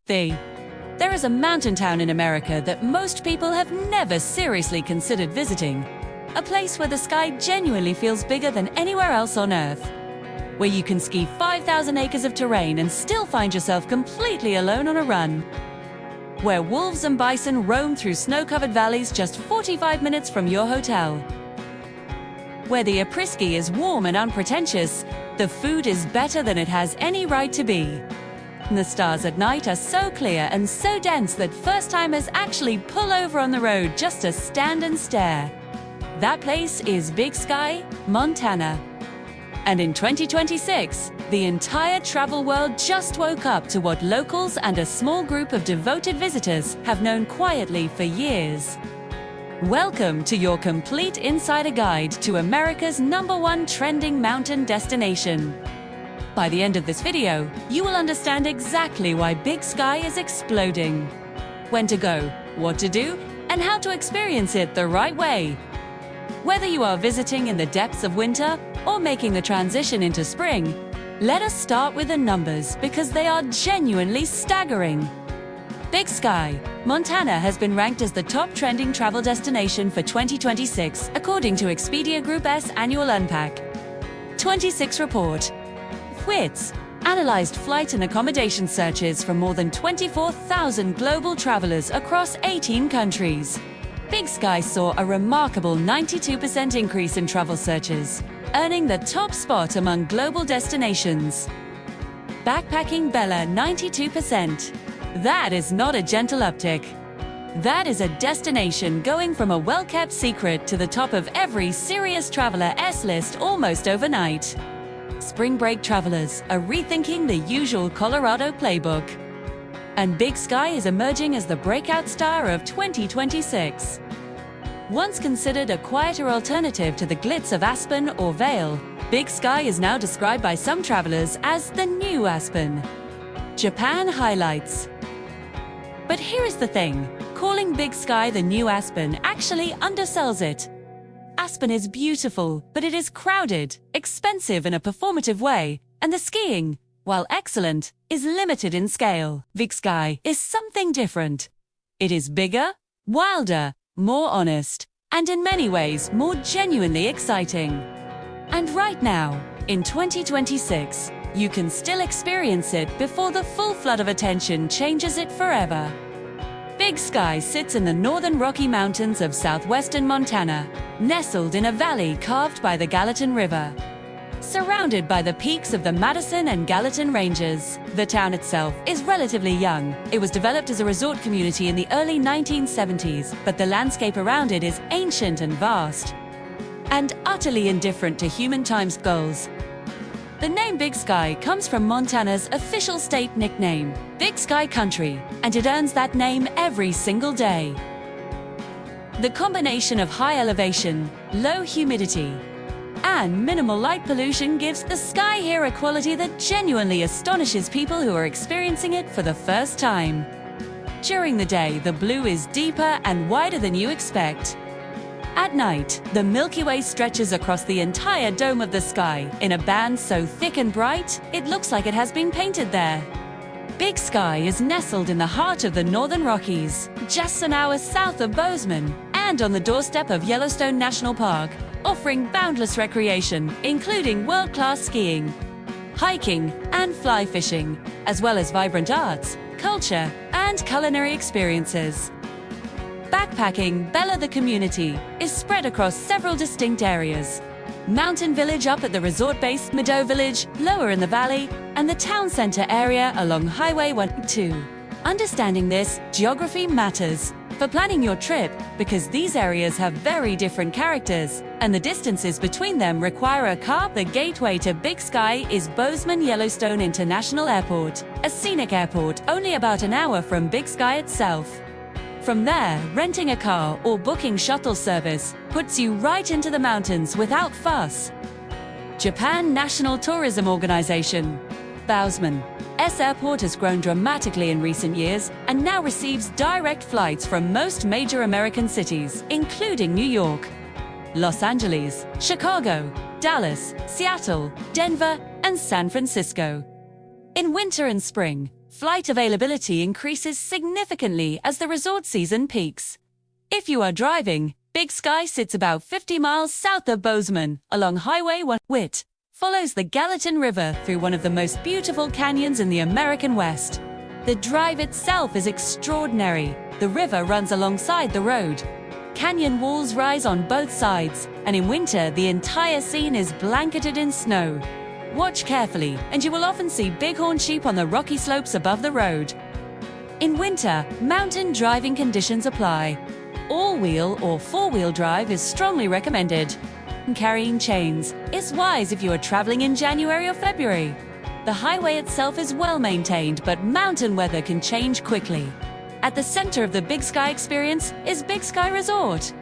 There is a mountain town in America that most people have never seriously considered visiting. A place where the sky genuinely feels bigger than anywhere else on Earth. Where you can ski 5,000 acres of terrain and still find yourself completely alone on a run. Where wolves and bison roam through snow-covered valleys just 45 minutes from your hotel. Where the après-ski is warm and unpretentious, the food is better than it has any right to be. And the stars at night are so clear and so dense that first-timers actually pull over on the road just to stand and stare. That place is Big Sky, Montana. And in 2026, the entire travel world just woke up to what locals and a small group of devoted visitors have known quietly for years. Welcome to your complete insider guide to America's #1 trending mountain destination. By the end of this video, you will understand exactly why Big Sky is exploding. When to go, what to do, and how to experience it the right way. Whether you are visiting in the depths of winter or making the transition into spring, let us start with the numbers because they are genuinely staggering. Big Sky, Montana has been ranked as the top trending travel destination for 2026, according to Expedia Group's annual Unpack 26 report. WITS analyzed flight and accommodation searches from more than 24,000 global travelers across 18 countries. Big Sky saw a remarkable 92% increase in travel searches, earning the top spot among global destinations. Backpacking Bella 92%. That is not a gentle uptick. That is a destination going from a well-kept secret to the top of every serious traveler's list almost overnight. Spring break travelers are rethinking the usual Colorado playbook. And Big Sky is emerging as the breakout star of 2026. Once considered a quieter alternative to the glitz of Aspen or Vail, Big Sky is now described by some travelers as the new Aspen. Japan highlights. But here is the thing, calling Big Sky the new Aspen actually undersells it. Aspen is beautiful, but it is crowded, expensive in a performative way, and the skiing, while excellent, is limited in scale. Big Sky is something different. It is bigger, wilder, more honest, and in many ways more genuinely exciting. And right now, in 2026, you can still experience it before the full flood of attention changes it forever. Big Sky sits in the northern Rocky Mountains of southwestern Montana, nestled in a valley carved by the Gallatin River. Surrounded by the peaks of the Madison and Gallatin Ranges, the town itself is relatively young. It was developed as a resort community in the early 1970s, but the landscape around it is ancient and vast, and utterly indifferent to human timescales. The name Big Sky comes from Montana's official state nickname, Big Sky Country, and it earns that name every single day. The combination of high elevation, low humidity, and minimal light pollution gives the sky here a quality that genuinely astonishes people who are experiencing it for the first time. During the day, the blue is deeper and wider than you expect. At night, the Milky Way stretches across the entire dome of the sky in a band so thick and bright, it looks like it has been painted there. Big Sky is nestled in the heart of the Northern Rockies, just an hour south of Bozeman, and on the doorstep of Yellowstone National Park, offering boundless recreation, including world-class skiing, hiking, and fly fishing, as well as vibrant arts, culture, and culinary experiences. Backpacking Bella the community is spread across several distinct areas. Mountain Village up at the resort base, Meadow Village lower in the valley, and the town center area along Highway 102. Understanding this, geography matters for planning your trip because these areas have very different characters, and the distances between them require a car. The gateway to Big Sky is Bozeman Yellowstone International Airport, a scenic airport only about an hour from Big Sky itself. From there, renting a car or booking shuttle service puts you right into the mountains without fuss. Japan National Tourism Organization. Bozeman airport has grown dramatically in recent years and now receives direct flights from most major American cities, including New York, Los Angeles, Chicago, Dallas, Seattle, Denver, and San Francisco. In winter and spring, Flight availability increases significantly as the resort season peaks. If you are driving, Big Sky sits about 50 miles south of Bozeman, along Highway 1. It follows the Gallatin River through one of the most beautiful canyons in the American West. The drive itself is extraordinary. The river runs alongside the road. Canyon walls rise on both sides, and in winter the entire scene is blanketed in snow. Watch carefully, and you will often see bighorn sheep on the rocky slopes above the road. In winter, mountain driving conditions apply. All-wheel or four-wheel drive is strongly recommended. Carrying chains is wise if you are traveling in January or February. The highway itself is well maintained, but mountain weather can change quickly. At the center of the Big Sky experience is Big Sky Resort.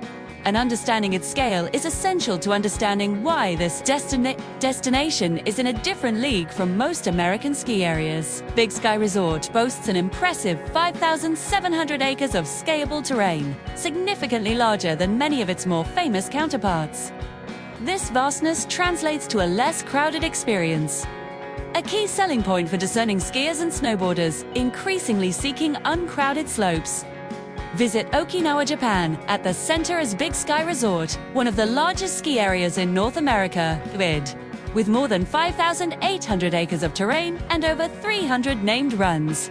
And understanding its scale is essential to understanding why this destination is in a different league from most American ski areas. Big Sky Resort boasts an impressive 5,700 acres of skiable terrain, significantly larger than many of its more famous counterparts. This vastness translates to a less crowded experience. A key selling point for discerning skiers and snowboarders, increasingly seeking uncrowded slopes. Visit Okinawa, Japan. At the center is Big Sky Resort, one of the largest ski areas in North America, with more than 5,800 acres of terrain and over 300 named runs.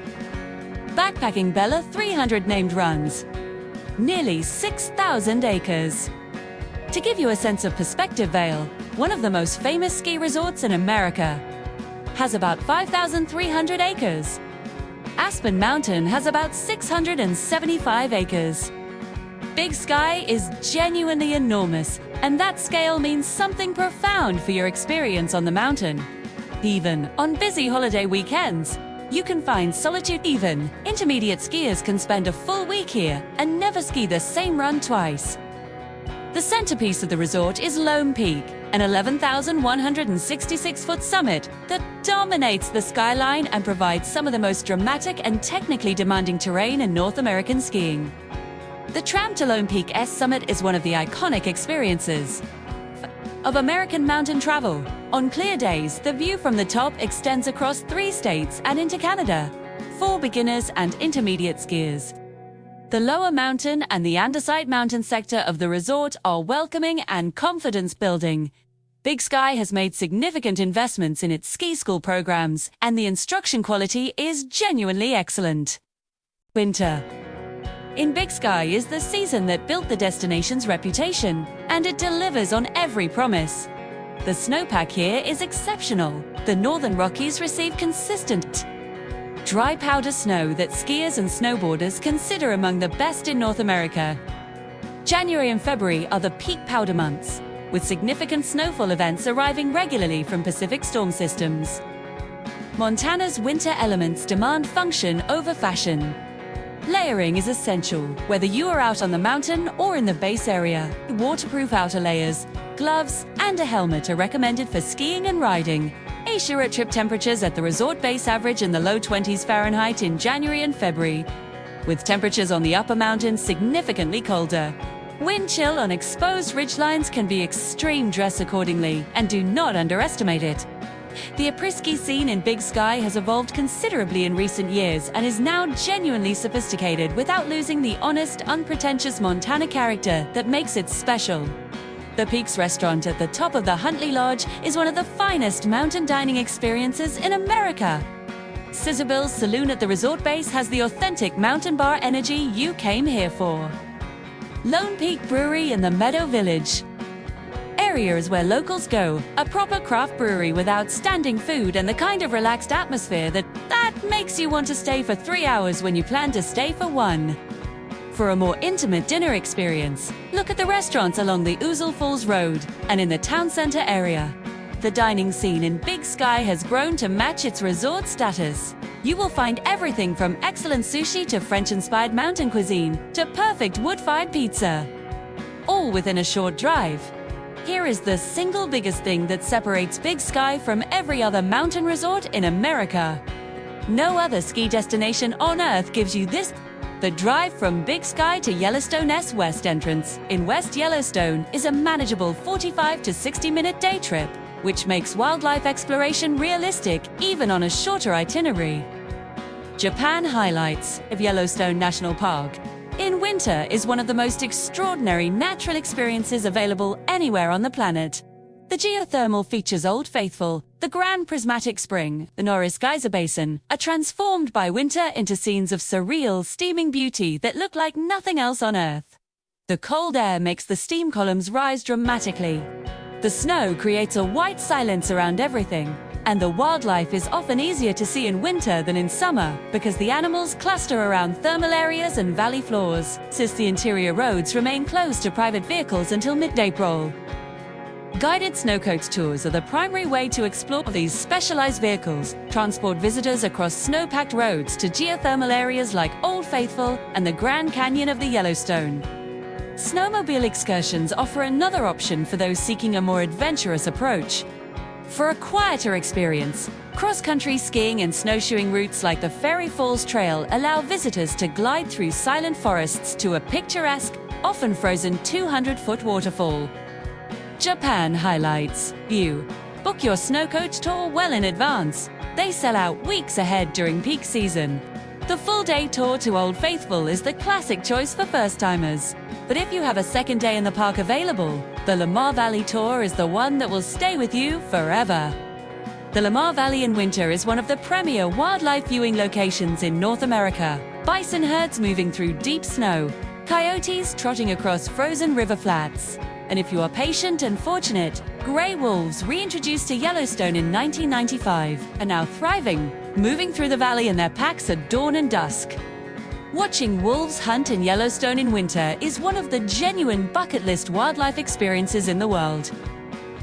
Backpacking Bella 300 named runs. Nearly 6,000 acres. To give you a sense of perspective, Vail, one of the most famous ski resorts in America, has about 5,300 acres. Aspen Mountain has about 675 acres. Big Sky is genuinely enormous, and that scale means something profound for your experience on the mountain. Even on busy holiday weekends, you can find solitude. Even intermediate skiers can spend a full week here and never ski the same run twice. The centerpiece of the resort is Lone Peak, an 11,166-foot summit that dominates the skyline and provides some of the most dramatic and technically demanding terrain in North American skiing. The tramp to Lone Peak's summit is one of the iconic experiences of American mountain travel. On clear days, the view from the top extends across 3 states and into Canada for beginners and intermediate skiers. The lower mountain and the andesite mountain sector of the resort are welcoming and confidence-building. Big Sky has made significant investments in its ski school programs, and the instruction quality is genuinely excellent. Winter in Big Sky is the season that built the destination's reputation, and it delivers on every promise. The snowpack here is exceptional. The Northern Rockies receive consistent dry powder snow that skiers and snowboarders consider among the best in North America. January and February are the peak powder months, with significant snowfall events arriving regularly from Pacific storm systems. Montana's winter elements demand function over fashion. Layering is essential, whether you are out on the mountain or in the base area. Waterproof outer layers, gloves, and a helmet are recommended for skiing and riding. Asia road trip temperatures at the resort base average in the low 20s Fahrenheit in January and February, with temperatures on the upper mountains significantly colder. Wind chill on exposed ridgelines can be extreme. Dress accordingly, and do not underestimate it. The après-ski scene in Big Sky has evolved considerably in recent years and is now genuinely sophisticated without losing the honest, unpretentious Montana character that makes it special. The Peaks restaurant at the top of the Huntley Lodge is one of the finest mountain dining experiences in America. Scissorbill's Saloon at the resort base has the authentic mountain bar energy you came here for. Lone Peak Brewery in the Meadow Village area is where locals go, a proper craft brewery with outstanding food and the kind of relaxed atmosphere that makes you want to stay for 3 hours when you plan to stay for 1. For a more intimate dinner experience, look at the restaurants along the Ouzel Falls Road and in the town center area. The dining scene in Big Sky has grown to match its resort status. You will find everything from excellent sushi to French-inspired mountain cuisine to perfect wood-fired pizza, all within a short drive. Here is the single biggest thing that separates Big Sky from every other mountain resort in America. No other ski destination on Earth gives you this. The drive from Big Sky to Yellowstone's west entrance in West Yellowstone is a manageable 45 to 60-minute day trip, which makes wildlife exploration realistic even on a shorter itinerary. Japan highlights of Yellowstone National Park. In winter is one of the most extraordinary natural experiences available anywhere on the planet. The geothermal features Old Faithful, the Grand Prismatic Spring, the Norris Geyser Basin, are transformed by winter into scenes of surreal, steaming beauty that look like nothing else on Earth. The cold air makes the steam columns rise dramatically. The snow creates a white silence around everything, and the wildlife is often easier to see in winter than in summer because the animals cluster around thermal areas and valley floors, since the interior roads remain closed to private vehicles until mid-April. Guided snowcoach tours are the primary way to explore these specialized vehicles, transport visitors across snow-packed roads to geothermal areas like Old Faithful and the Grand Canyon of the Yellowstone. Snowmobile excursions offer another option for those seeking a more adventurous approach. For a quieter experience, cross-country skiing and snowshoeing routes like the Fairy Falls Trail allow visitors to glide through silent forests to a picturesque, often frozen 200-foot waterfall. Japan highlights. View. Book your snowcoach tour well in advance. They sell out weeks ahead during peak season. The full-day tour to Old Faithful is the classic choice for first-timers. But if you have a second day in the park available, the Lamar Valley Tour is the one that will stay with you forever. The Lamar Valley in winter is one of the premier wildlife viewing locations in North America. Bison herds moving through deep snow, coyotes trotting across frozen river flats. And if you are patient and fortunate, gray wolves, reintroduced to Yellowstone in 1995, are now thriving, moving through the valley in their packs at dawn and dusk. Watching wolves hunt in Yellowstone in winter is one of the genuine bucket list wildlife experiences in the world.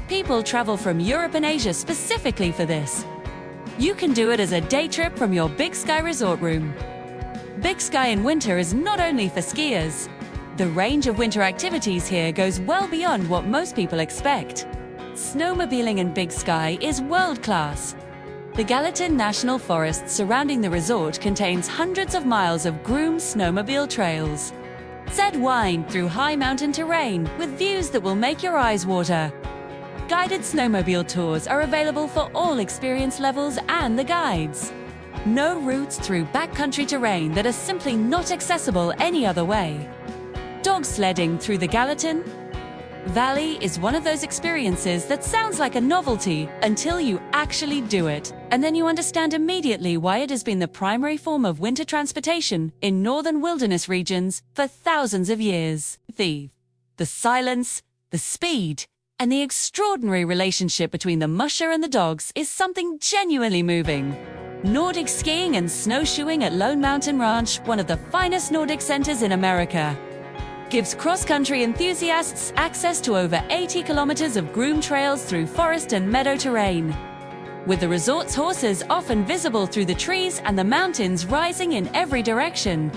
People travel from Europe and Asia specifically for this. You can do it as a day trip from your Big Sky resort room. Big Sky in winter is not only for skiers. The range of winter activities here goes well beyond what most people expect. Snowmobiling in Big Sky is world-class. The Gallatin National Forest surrounding the resort contains hundreds of miles of groomed snowmobile trails. Zed wind through high mountain terrain with views that will make your eyes water. Guided snowmobile tours are available for all experience levels and the guides. No routes through backcountry terrain that are simply not accessible any other way. Dog sledding through the Gallatin Valley is one of those experiences that sounds like a novelty until you actually do it, and then you understand immediately why it has been the primary form of winter transportation in northern wilderness regions for thousands of years. The silence, the speed, and the extraordinary relationship between the musher and the dogs is something genuinely moving. Nordic skiing and snowshoeing at Lone Mountain Ranch, one of the finest Nordic centers in America, gives cross-country enthusiasts access to over 80 kilometers of groomed trails through forest and meadow terrain, with the resort's horses often visible through the trees and the mountains rising in every direction.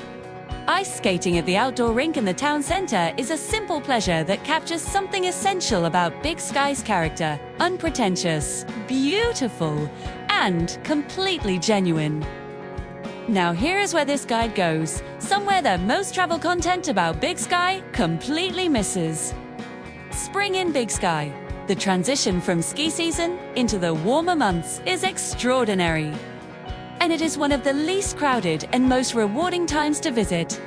Ice skating at the outdoor rink in the town center is a simple pleasure that captures something essential about Big Sky's character: unpretentious, beautiful, and completely genuine. Now here is where this guide goes, somewhere that most travel content about Big Sky completely misses. Spring in Big Sky. The transition from ski season into the warmer months is extraordinary. And it is one of the least crowded and most rewarding times to visit.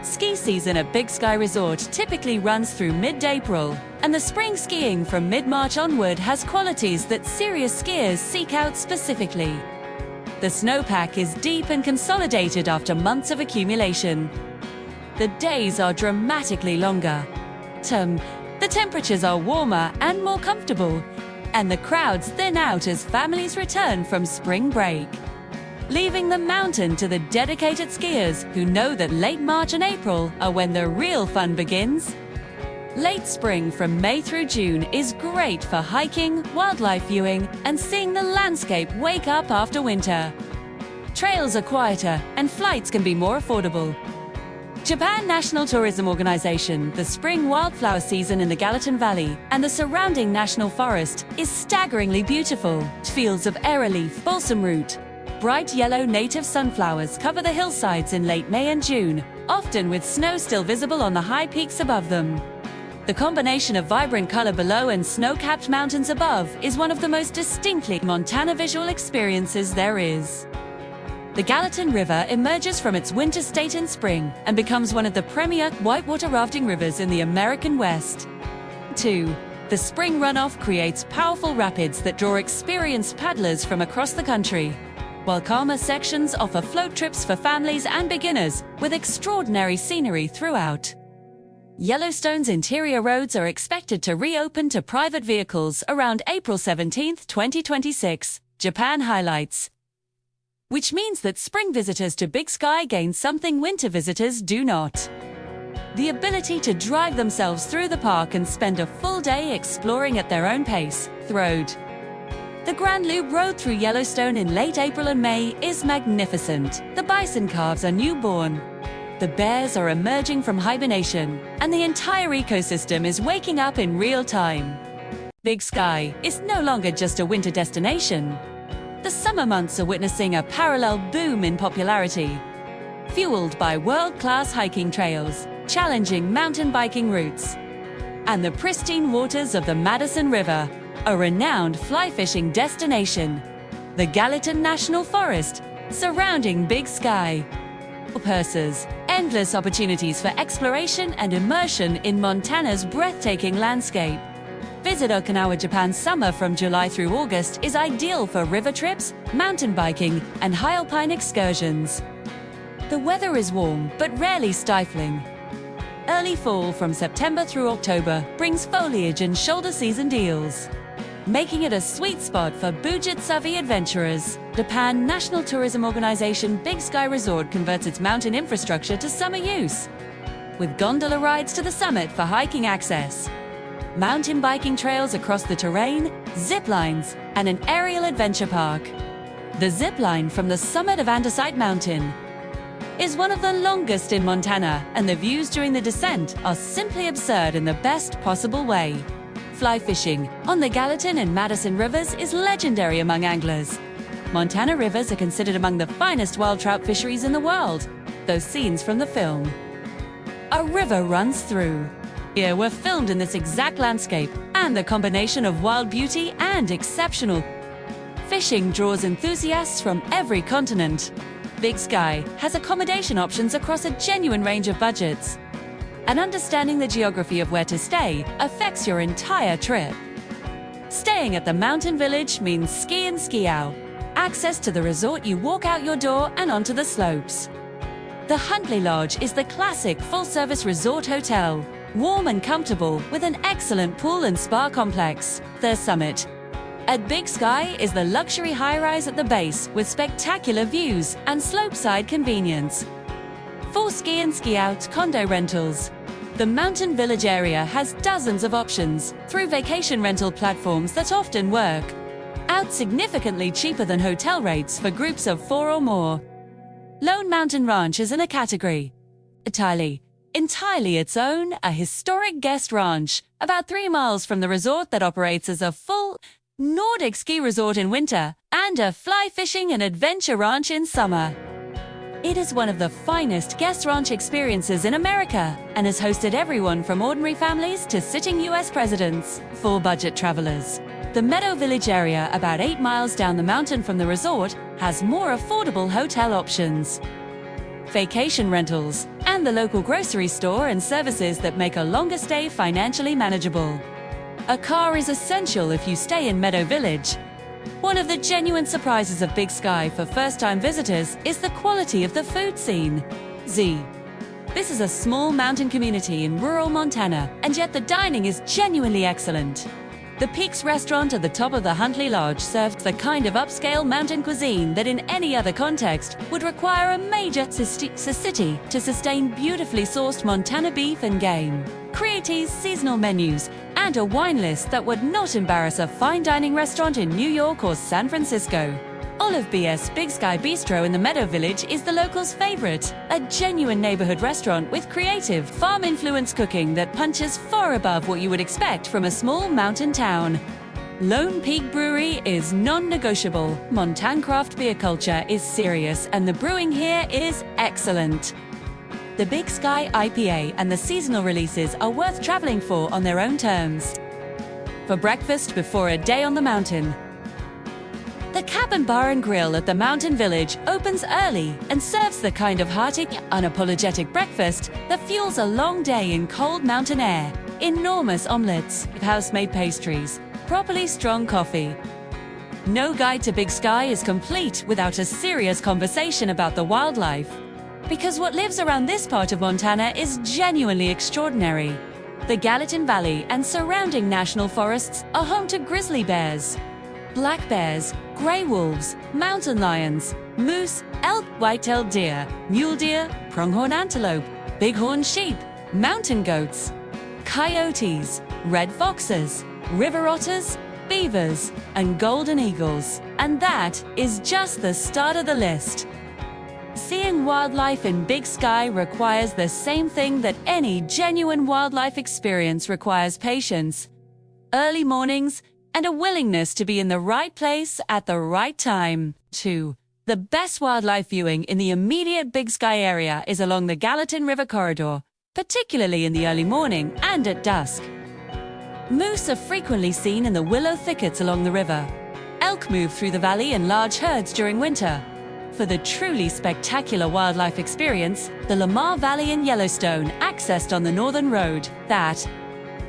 Ski season at Big Sky Resort typically runs through mid-April, and the spring skiing from mid-March onward has qualities that serious skiers seek out specifically. The snowpack is deep and consolidated after months of accumulation. The days are dramatically longer. The temperatures are warmer and more comfortable, and the crowds thin out as families return from spring break, leaving the mountain to the dedicated skiers who know that late March and April are when the real fun begins. Late spring from May through June is great for hiking, wildlife viewing, and seeing the landscape wake up after winter. Trails are quieter, and flights can be more affordable. Japan National Tourism Organization, the spring wildflower season in the Gallatin Valley and the surrounding national forest is staggeringly beautiful. Fields of arrowleaf, balsam root, bright yellow native sunflowers cover the hillsides in late May and June, often with snow still visible on the high peaks above them. The combination of vibrant color below and snow-capped mountains above is one of the most distinctly Montana visual experiences there is. The Gallatin River emerges from its winter state in spring and becomes one of the premier whitewater rafting rivers in the American West. 2. The spring runoff creates powerful rapids that draw experienced paddlers from across the country, while calmer sections offer float trips for families and beginners with extraordinary scenery throughout. Yellowstone's interior roads are expected to reopen to private vehicles around April 17, 2026, Japan highlights. Which means that spring visitors to Big Sky gain something winter visitors do not: the ability to drive themselves through the park and spend a full day exploring at their own pace. Road. The Grand Loop Road through Yellowstone in late April and May is magnificent. The bison calves are newborn. The bears are emerging from hibernation, and the entire ecosystem is waking up in real time. Big Sky is no longer just a winter destination. The summer months are witnessing a parallel boom in popularity, fueled by world-class hiking trails, challenging mountain biking routes, and the pristine waters of the Madison River, a renowned fly fishing destination. The Gallatin National Forest, surrounding Big Sky, offers endless opportunities for exploration and immersion in Montana's breathtaking landscape. Visit Okinawa, Japan. Summer from July through August is ideal for river trips, mountain biking, and high alpine excursions. The weather is warm but rarely stifling. Early fall from September through October brings foliage and shoulder season deals, making it a sweet spot for budget-savvy adventurers. Japan National Tourism Organization Big Sky Resort converts its mountain infrastructure to summer use, with gondola rides to the summit for hiking access, mountain biking trails across the terrain, zip lines, and an aerial adventure park. The zip line from the summit of Andesite Mountain is one of the longest in Montana, and the views during the descent are simply absurd in the best possible way. Fly fishing on the Gallatin and Madison rivers is legendary among anglers. Montana rivers are considered among the finest wild trout fisheries in the world. Those scenes from the film "A River Runs Through" here were filmed in this exact landscape, and the combination of wild beauty and exceptional fishing draws enthusiasts from every continent. Big Sky has accommodation options across a genuine range of budgets, and understanding the geography of where to stay affects your entire trip. Staying at the Mountain Village means ski and ski out. Access to the resort, you walk out your door and onto the slopes. The Huntley Lodge is the classic full-service resort hotel, warm and comfortable with an excellent pool and spa complex. The Summit at Big Sky is the luxury high-rise at the base with spectacular views and slopeside convenience. For ski and ski out condo rentals, the Mountain Village area has dozens of options through vacation rental platforms that often work out significantly cheaper than hotel rates for groups of 4 or more. Lone Mountain Ranch is in a category entirely its own, a historic guest ranch about 3 miles from the resort that operates as a full Nordic ski resort in winter and a fly fishing and adventure ranch in summer. It is one of the finest guest ranch experiences in America and has hosted everyone from ordinary families to sitting U.S. presidents. For budget travelers, the Meadow Village area, about 8 miles down the mountain from the resort, has more affordable hotel options, vacation rentals, and the local grocery store and services that make a longer stay financially manageable. A car is essential if you stay in Meadow Village. One of the genuine surprises of Big Sky for first-time visitors is the quality of the food scene. This is a small mountain community in rural Montana, and yet the dining is genuinely excellent. The Peaks restaurant at the top of the Huntley Lodge serves the kind of upscale mountain cuisine that in any other context would require a major city to sustain beautifully sourced Montana beef and game, creates seasonal menus, and a wine list that would not embarrass a fine dining restaurant in New York or San Francisco. Olive BS Big Sky Bistro in the Meadow Village is the locals' favorite, a genuine neighborhood restaurant with creative, farm-influenced cooking that punches far above what you would expect from a small mountain town. Lone Peak Brewery is non-negotiable. Montana craft beer culture is serious, and the brewing here is excellent. The Big Sky IPA and the seasonal releases are worth traveling for on their own terms. For breakfast before a day on the mountain, the Cabin Bar and Grill at the Mountain Village opens early and serves the kind of hearty, unapologetic breakfast that fuels a long day in cold mountain air. Enormous omelets, house-made pastries, properly strong coffee. No guide to Big Sky is complete without a serious conversation about the wildlife. Because what lives around this part of Montana is genuinely extraordinary. The Gallatin Valley and surrounding national forests are home to grizzly bears, black bears, gray wolves, mountain lions, moose, elk, white-tailed deer, mule deer, pronghorn antelope, bighorn sheep, mountain goats, coyotes, red foxes, river otters, beavers, and golden eagles. And that is just the start of the list. Seeing wildlife in Big Sky requires the same thing that any genuine wildlife experience requires: patience, early mornings, and a willingness to be in the right place at the right time. 2. The best wildlife viewing in the immediate Big Sky area is along the Gallatin River corridor, particularly in the early morning and at dusk. Moose are frequently seen in the willow thickets along the river. Elk move through the valley in large herds during winter. For the truly spectacular wildlife experience, the Lamar Valley in Yellowstone, accessed on the Northern Road, that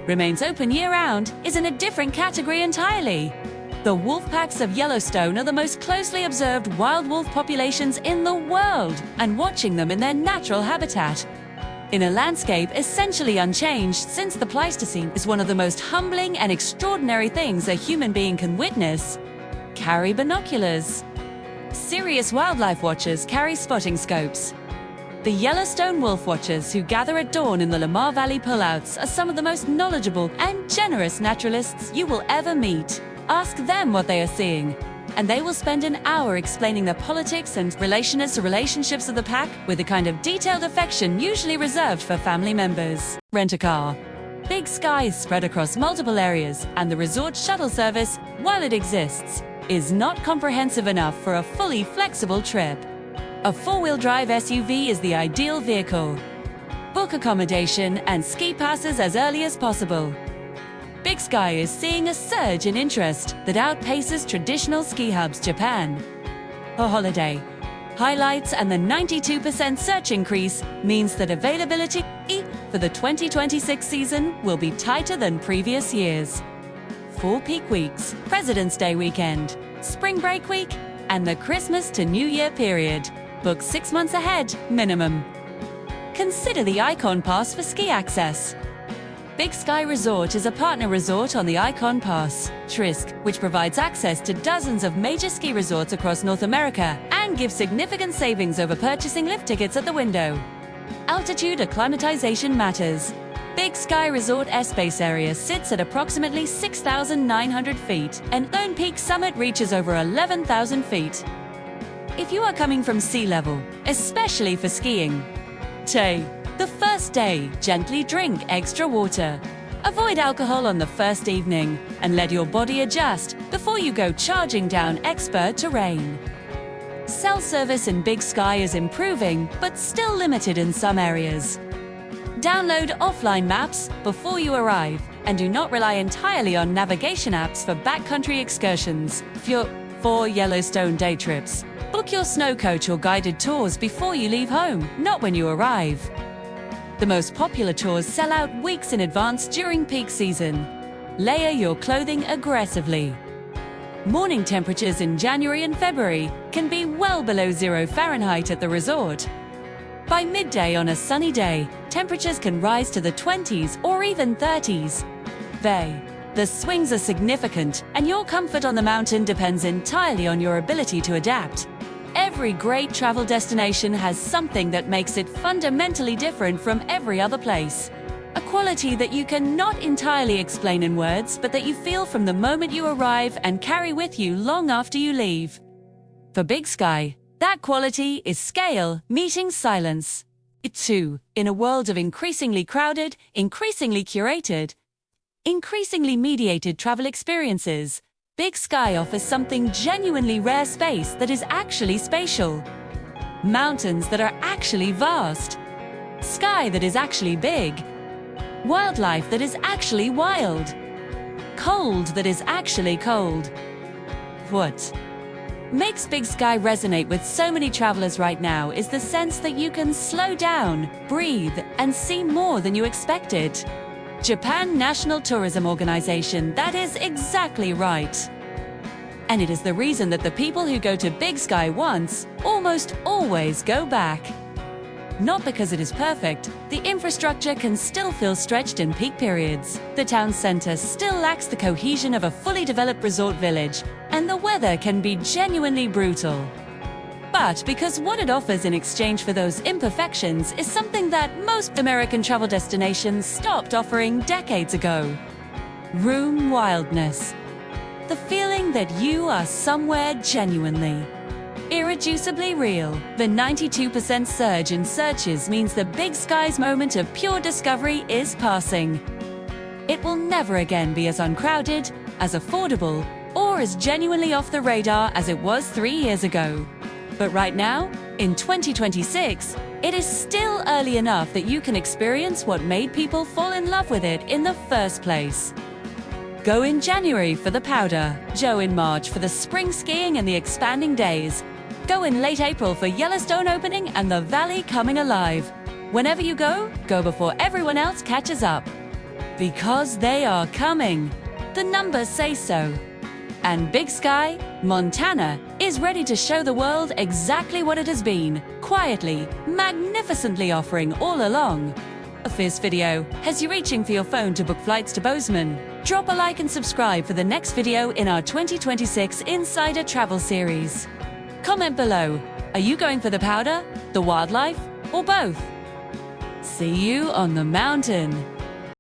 remains open year-round, is in a different category entirely. The wolf packs of Yellowstone are the most closely observed wild wolf populations in the world, and watching them in their natural habitat, in a landscape essentially unchanged since the Pleistocene, is one of the most humbling and extraordinary things a human being can witness. Carry binoculars. Serious wildlife watchers carry spotting scopes. The Yellowstone wolf watchers who gather at dawn in the Lamar Valley pullouts are some of the most knowledgeable and generous naturalists you will ever meet. Ask them what they are seeing, and they will spend an hour explaining the politics and relationships of the pack with the kind of detailed affection usually reserved for family members. Rent a car. Big Sky is spread across multiple areas, and the resort shuttle service, while it exists, is not comprehensive enough for a fully flexible trip. A four-wheel drive SUV is the ideal vehicle. Book accommodation and ski passes as early as possible. Big Sky is seeing a surge in interest that outpaces traditional ski hubs Japan. For holiday highlights and the 92% search increase means that availability for the 2026 season will be tighter than previous years. 4 peak weeks: President's Day weekend, Spring Break week, and the Christmas to New Year period. Book 6 months ahead, minimum. Consider the Icon Pass for ski access. Big Sky Resort is a partner resort on the Icon Pass, TRISC, which provides access to dozens of major ski resorts across North America and gives significant savings over purchasing lift tickets at the window. Altitude acclimatization matters. Big Sky Resort airspace area sits at approximately 6,900 feet, and Lone Peak summit reaches over 11,000 feet. If you are coming from sea level, especially for skiing, the first day, gently drink extra water. Avoid alcohol on the first evening, and let your body adjust before you go charging down expert terrain. Cell service in Big Sky is improving, but still limited in some areas. Download offline maps before you arrive, and do not rely entirely on navigation apps for backcountry excursions. For Yellowstone day trips, book your snow coach or guided tours before you leave home, not when you arrive. The most popular tours sell out weeks in advance during peak season. Layer your clothing aggressively. Morning temperatures in January and February can be well below 0 Fahrenheit at the resort. By midday on a sunny day, temperatures can rise to the 20s or even 30s. The swings are significant, and your comfort on the mountain depends entirely on your ability to adapt. Every great travel destination has something that makes it fundamentally different from every other place. A quality that you cannot entirely explain in words, but that you feel from the moment you arrive and carry with you long after you leave. For Big Sky, that quality is scale meeting silence. It too, in a world of increasingly crowded, increasingly curated, increasingly mediated travel experiences, Big Sky offers something genuinely rare: space that is actually spatial. Mountains that are actually vast. Sky that is actually big. Wildlife that is actually wild. Cold that is actually cold. What? makes Big Sky resonate with so many travelers right now is the sense that you can slow down, breathe, and see more than you expected. Japan National Tourism Organization, that is exactly right. And it is the reason that the people who go to Big Sky once almost always go back. Not because it is perfect, the infrastructure can still feel stretched in peak periods. The town center still lacks the cohesion of a fully developed resort village, and the weather can be genuinely brutal. But because what it offers in exchange for those imperfections is something that most American travel destinations stopped offering decades ago. Room wildness. The feeling that you are somewhere genuinely, irreducibly real. The 92% surge in searches means the Big Sky's moment of pure discovery is passing. It will never again be as uncrowded, as affordable, or as genuinely off the radar as it was 3 years ago. But right now, in 2026, it is still early enough that you can experience what made people fall in love with it in the first place. Go in January for the powder, Joe in March for the spring skiing and the expanding days. Go in late April for Yellowstone opening and the valley coming alive. Whenever you go, go before everyone else catches up. Because they are coming. The numbers say so. And Big Sky, Montana, is ready to show the world exactly what it has been, quietly, magnificently offering all along. If this video has you reaching for your phone to book flights to Bozeman, drop a like and subscribe for the next video in our 2026 Insider Travel Series. Comment below, are you going for the powder, the wildlife, or both? See you on the mountain.